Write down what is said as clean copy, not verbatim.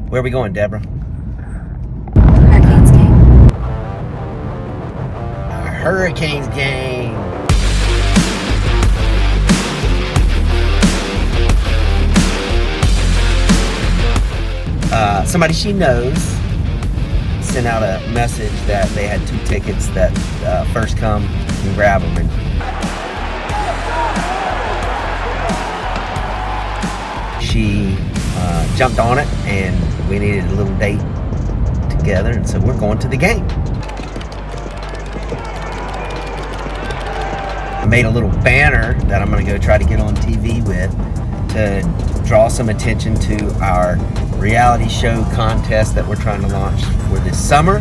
Where are we going, Deborah? Hurricanes game. A Hurricanes game. Somebody she knows sent out a message that they had 2 tickets that first come and grab them. And she jumped on it, and we needed a little date together, and so we're going to the game. I made a little banner that I'm going to go try to get on TV with to draw some attention to our reality show contest that we're trying to launch for this summer.